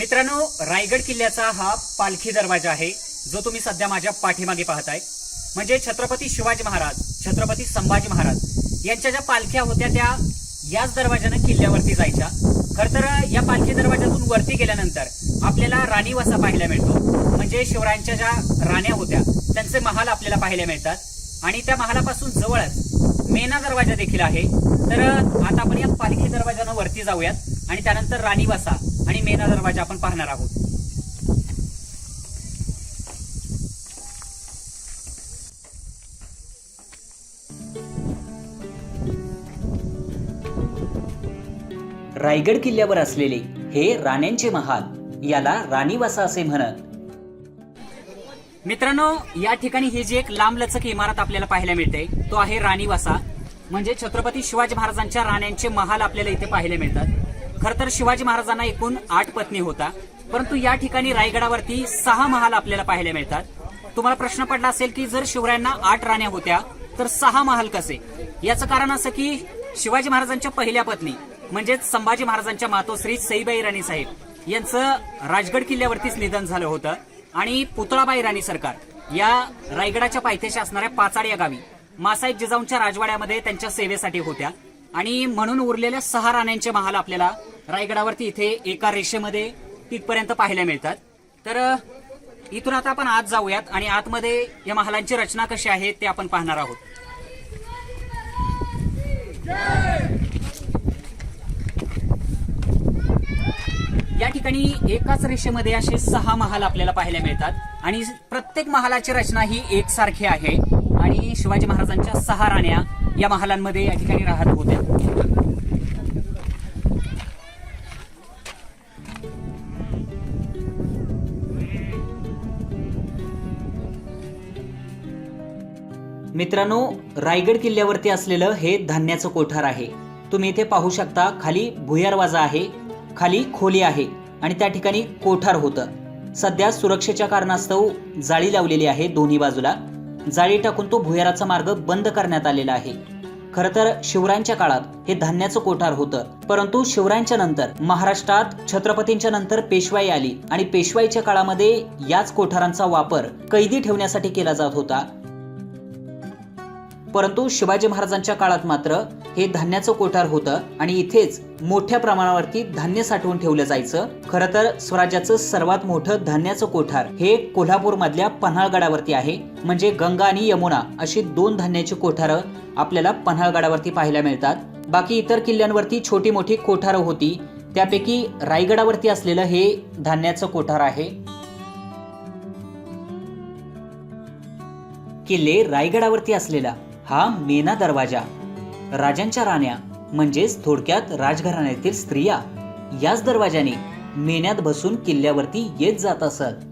मित्रांनो, रायगड किल्ल्याचा हा पालखी दरवाजा आहे जो तुम्ही सध्या माझ्या पाठीमागे पाहताय। म्हणजे छत्रपती शिवाजी महाराज, छत्रपती संभाजी महाराज यांच्या ज्या पालख्या होत्या त्या याच दरवाजाने किल्ल्यावरती जायच्या। खर तर या पालखी दरवाजातून वरती गेल्यानंतर आपल्याला राणीवसा पाहायला मिळतो। म्हणजे शिवरायांच्या ज्या राण्या होत्या त्यांचे महाल आपल्याला पाहायला मिळतात आणि त्या महालापासून जवळच मेना दरवाजा देखील आहे। तर आता आपण या पालखी दरवाजाने वरती जाऊयात आणि त्यानंतर राणीवसा आणि मेना दरवाजा आपण पाहणार आहोत। रायगड किल्ल्यावर असलेले हे राण्यांचे महाल, याला राणीवसा असे म्हणत। मित्रांनो, या ठिकाणी ही जी एक लांबलचक इमारत आपल्याला पाहायला मिळते तो आहे राणीवसा। म्हणजे छत्रपती शिवाजी महाराजांच्या राण्यांचे महाल आपल्याला इथे पाहायला मिळतात। खर तर शिवाजी महाराजांना एकूण 8 पत्नी होता, परंतु या ठिकाणी रायगडावरती 6 महाल आपल्याला पाहायला मिळतात। तुम्हाला प्रश्न पडला असेल की जर शिवरायांना 8 राण्या होत्या तर 6 महाल कसे? याचं कारण असं की शिवाजी महाराजांच्या पहिल्या पत्नी म्हणजेच संभाजी महाराजांच्या मातोश्री सईबाई राणी साहेब यांचं राजगड किल्ल्यावरतीच निधन झालं होतं आणि पुतळाबाई राणी सरकार या रायगडाच्या पायथ्याशी असणाऱ्या पाचाड या गावी मासाहेब जिजाऊंच्या राजवाड्यामध्ये त्यांच्या सेवेसाठी होत्या आणि म्हणून उरलेल्या 6 राण्यांचे महाल आपल्याला रायगडावरती इथे एका रेषेमध्ये तिथपर्यंत पाहायला मिळतात। तर इथून आता आपण आत जाऊयात आणि आतमध्ये या महालांची रचना कशी आहे ते आपण पाहणार आहोत। या ठिकाणी एकाच रेषेमध्ये असे 6 महाल आपल्याला पाहायला मिळतात आणि प्रत्येक महालाची रचना ही एकसारखी आहे आणि शिवाजी महाराजांच्या 6 राण्या या महालांमध्ये या ठिकाणी राहत होत्या। मित्रांनो, रायगड किल्ल्यावरती असलेलं हे धान्याचं कोठार आहे। तुम्ही इथे पाहू शकता, खाली भुयारवाजा आहे, खाली खोली आहे आणि त्या ठिकाणी कोठार होतं। सध्या सुरक्षेच्या कारणास्तव जाळी लावलेली आहे दोन्ही बाजूला। जाळी टाकून तो भुयाराचा मार्ग बंद करण्यात आलेला आहे। खर तर शिवरायांच्या काळात हे धान्याचं कोठार होतं, परंतु शिवरायांच्या नंतर महाराष्ट्रात छत्रपतींच्या नंतर पेशवाई आली आणि पेशवाईच्या काळामध्ये याच कोठारांचा वापर कैदी ठेवण्यासाठी केला जात होता। परंतु शिवाजी महाराजांच्या काळात मात्र हे धान्याचं कोठार होतं आणि इथेच मोठ्या प्रमाणावरती धान्य साठवून ठेवलं जायचं। खरं तर स्वराज्याचं सर्वात मोठं धान्याचं कोठार हे कोल्हापूर मधल्या पन्हाळगडावरती आहे। म्हणजे गंगा आणि यमुना अशी 2 धान्याची कोठारं आपल्याला पन्हाळगडावरती पाहायला मिळतात। बाकी इतर किल्ल्यांवरती छोटी मोठी कोठारं होती, त्यापैकी रायगडावरती असलेलं हे धान्याचं कोठार आहे। किल्ले रायगडावरती असलेला हा मेना दरवाजा राजांच्या राण्या म्हणजेच थोडक्यात राजघराण्यातील स्त्रिया याच दरवाजाने मेन्यात बसून किल्ल्यावरती येत जात असत।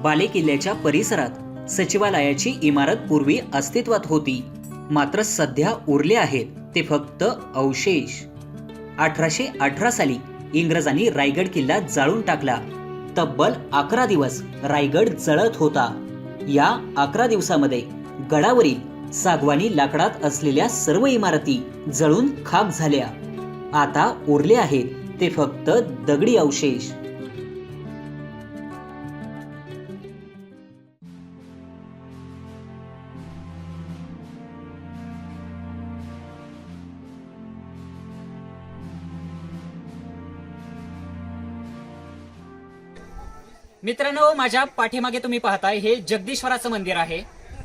बाले किल्ल्याच्या परिसरात सचिवालयाची इमारत पूर्वी अस्तित्वात होती, मात्र सध्या उरले आहेत ते फक्त अवशेष। 1818 साली इंग्रजांनी रायगड किल्ला जाळून टाकला। तब्बल 11 दिवस रायगड जळत होता। या 11 दिवसामध्ये गडावरील सागवानी लाकडात असलेल्या सर्व इमारती जळून खाक झाल्या। आता उरले आहेत ते फक्त दगडी अवशेष। मित्रांनो, माझ्या पाठीमागे तुम्ही पाहताय हे जगदीश्वराचं मंदिर आहे।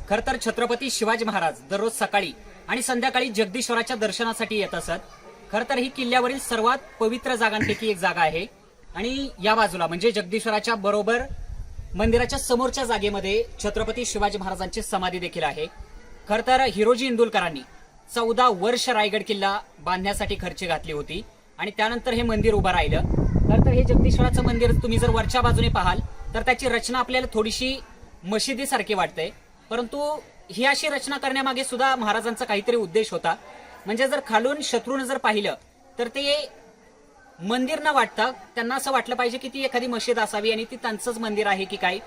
खर तर छत्रपती शिवाजी महाराज दररोज सकाळी आणि संध्याकाळी जगदीश्वराच्या दर्शनासाठी येत असत। खर तर ही किल्ल्यावरील सर्वात पवित्र जागांपैकी एक जागा आहे आणि या बाजूला म्हणजे जगदीश्वराच्या बरोबर मंदिराच्या समोरच्या जागेमध्ये छत्रपती शिवाजी महाराजांची समाधी देखील आहे। खर तर हिरोजी इंदुलकरांनी 14 वर्ष रायगड किल्ला बांधण्यासाठी खर्च घातली होती आणि त्यानंतर हे मंदिर उभं राहिलं। तर हे जगदीश्वराचं मंदिर तुम्ही जर वरच्या बाजूने पाहाल तर त्याची रचना आपल्याला थोडीशी मशिदीसारखी वाटते, परंतु ही अशी रचना करण्यामागे सुद्धा महाराजांचा काहीतरी उद्देश होता। म्हणजे जर खालून शत्रूने जर पाहिलं तर ते मंदिर न वाटता त्यांना असं वाटलं पाहिजे की ती एखादी मशीद असावी आणि ती त्यांचंच मंदिर आहे की काय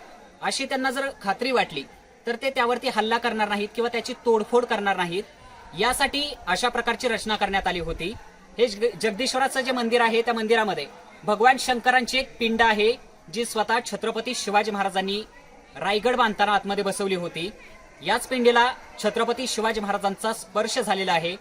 अशी त्यांना जर खात्री वाटली तर ते त्यावरती हल्ला करणार नाहीत किंवा त्याची तोडफोड करणार नाहीत। यासाठी अशा प्रकारची रचना करण्यात आली होती। हे जगदीश्वराचं जे मंदिर आहे त्या मंदिरामध्ये भगवान शंकरांची एक पिंड आहे, जी स्वतः छत्रपती शिवाजी महाराजांनी रायगड बांधताना आतमध्ये बसवली होती। याच पिंडीला छत्रपती शिवाजी महाराजांचा स्पर्श झालेला आहे।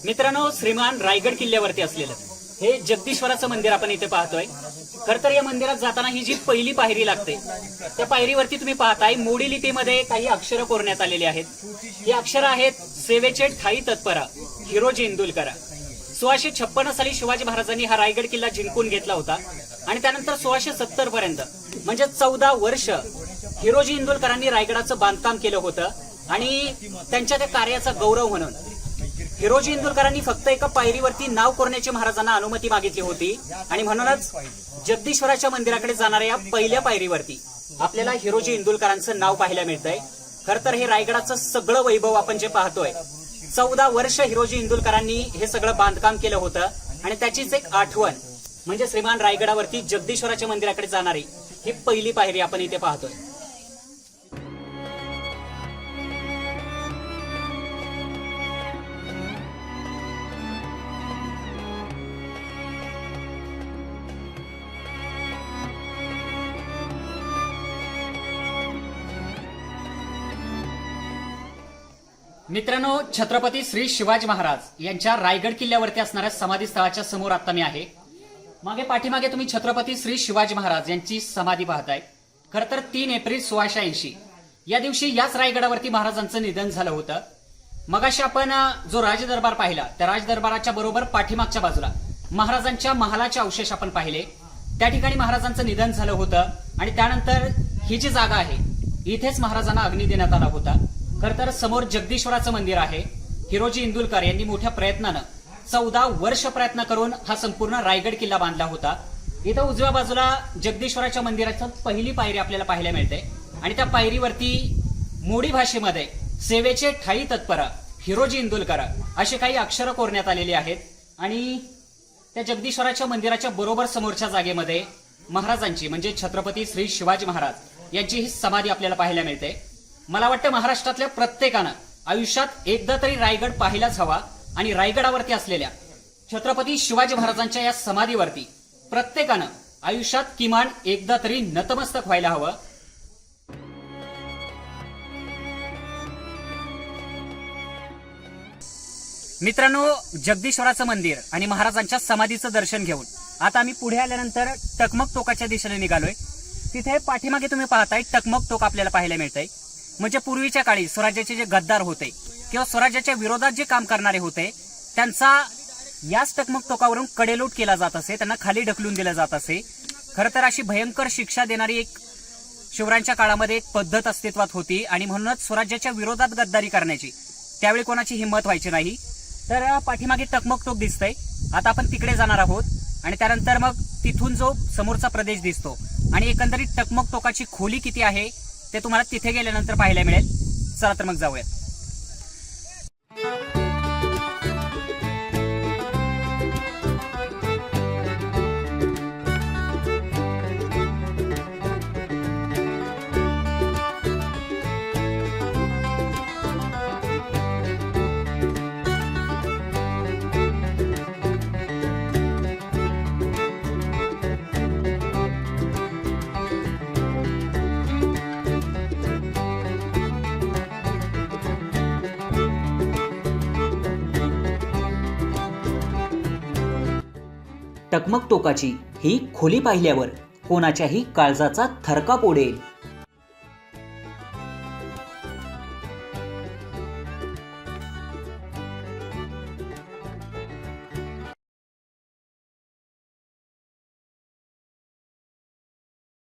मित्रांनो, श्रीमान रायगड किल्ल्यावरती असलेलं हे जगदीश्वराचं मंदिर आपण इथे पाहतोय। खरं तर या मंदिरात जाताना ही जी पहिली पायरी लागते त्या पायरीवरती तुम्ही पाहताय मोडी लिपीमध्ये काही अक्षरं कोरण्यात आलेली आहेत। ही अक्षरं आहेत सेवेचे ठाई तत्परा हिरोजी इंदुलकर। 1656 साली शिवाजी महाराजांनी हा रायगड किल्ला जिंकून घेतला होता आणि त्यानंतर 1670 पर्यंत म्हणजे 14 वर्ष हिरोजी इंदुलकरांनी रायगडाचं बांधकाम केलं होतं आणि त्यांच्या त्या कार्याचा गौरव म्हणून हिरोजी इंदुलकरांनी फक्त एका पायरीवरती नाव कोरण्याची महाराजांना अनुमती मागितली होती आणि म्हणूनच जगदीश्वराच्या मंदिराकडे जाणाऱ्या या पहिल्या पायरीवरती आपल्याला हिरोजी इंदुलकरांचं नाव पाहायला मिळतंय। खरं तर हे रायगडाचं सगळं वैभव आपण जे पाहतोय 14 वर्ष हिरोजी इंदुलकरांनी हे सगळं बांधकाम केलं होतं आणि त्याचीच एक आठवण म्हणजे श्रीमान रायगडावरती जगदीश्वराच्या मंदिराकडे जाणारी ही पहिली पायरी आपण इथे पाहतोय। मित्रांनो, छत्रपती श्री शिवाजी महाराज यांच्या रायगड किल्ल्यावरती असणाऱ्या समाधी स्थळाच्या समोर आता मी आहे। पाठीमागे तुम्ही छत्रपती श्री शिवाजी महाराज यांची समाधी पाहताय। खरं तर 3 एप्रिल 1680 या दिवशी याच रायगडावरती महाराजांचं निधन झालं होतं। मगाशी आपण जो राजदरबार पाहिला त्या राजदरबाराच्या बरोबर पाठीमागच्या बाजूला महाराजांच्या महालाचे अवशेष आपण पाहिले। त्या ठिकाणी महाराजांचं निधन झालं होतं आणि त्यानंतर ही जी जागा आहे इथेच महाराजांना अग्नी देण्यात आला होता। खरं तर समोर जगदीश्वराचं मंदिर आहे। हिरोजी इंदुलकर यांनी मोठ्या प्रयत्नानं 14 वर्ष प्रयत्न करून हा संपूर्ण रायगड किल्ला बांधला होता। इथं उजव्या बाजूला जगदीश्वराच्या मंदिराची पहिली पायरी आपल्याला पाहायला मिळते आणि त्या पायरीवरती मोडी भाषेमध्ये सेवेचे ठाई तत्परा हिरोजी इंदुलकर असे काही अक्षरं कोरण्यात आलेली आहेत आणि त्या जगदीश्वराच्या मंदिराच्या बरोबर समोरच्या जागेमध्ये महाराजांची म्हणजे छत्रपती श्री शिवाजी महाराज यांची ही समाधी आपल्याला पाहायला मिळते। मला वाटतं महाराष्ट्रातल्या प्रत्येकानं आयुष्यात एकदा तरी रायगड पाहिलाच हवा आणि रायगडावरती असलेल्या छत्रपती शिवाजी महाराजांच्या या समाधीवरती प्रत्येकानं आयुष्यात किमान एकदा तरी नतमस्तक व्हायला हवं। मित्रांनो, जगदीश्वराचं मंदिर आणि महाराजांच्या समाधीचं दर्शन घेऊन आता आम्ही पुढे आल्यानंतर टकमक टोकाच्या दिशेने निघालोय। तिथे पाठीमागे तुम्ही पाहताय टकमक टोक आपल्याला पाहायला मिळतंय। म्हणजे पूर्वीच्या काळी स्वराज्याचे जे गद्दार होते किंवा स्वराज्याच्या विरोधात जे काम करणारे होते त्यांचा याच टकमक टोकावरून कडेलोट केला जात असे, त्यांना खाली ढकलून दिलं जात असे। खरं तर अशी भयंकर शिक्षा देणारी एक शिवरायांच्या काळामध्ये एक पद्धत अस्तित्वात होती आणि म्हणूनच स्वराज्याच्या विरोधात गद्दारी करण्याची त्यावेळी कोणाची हिंमत व्हायची नाही। तर पाठीमागे टकमक टोक दिसतंय, आता आपण तिकडे जाणार आहोत आणि त्यानंतर मग तिथून जो समोरचा प्रदेश दिसतो आणि एकंदरीत टकमक टोकाची खोली किती आहे ते तुम्हाला तिथे गेल्यानंतर पाहायला मिळेल। चला तर मग जाऊया। टकमक टोकाची ही खोली पाहिल्यावर कोणाच्याही काळजाचा थरकाप उडेल।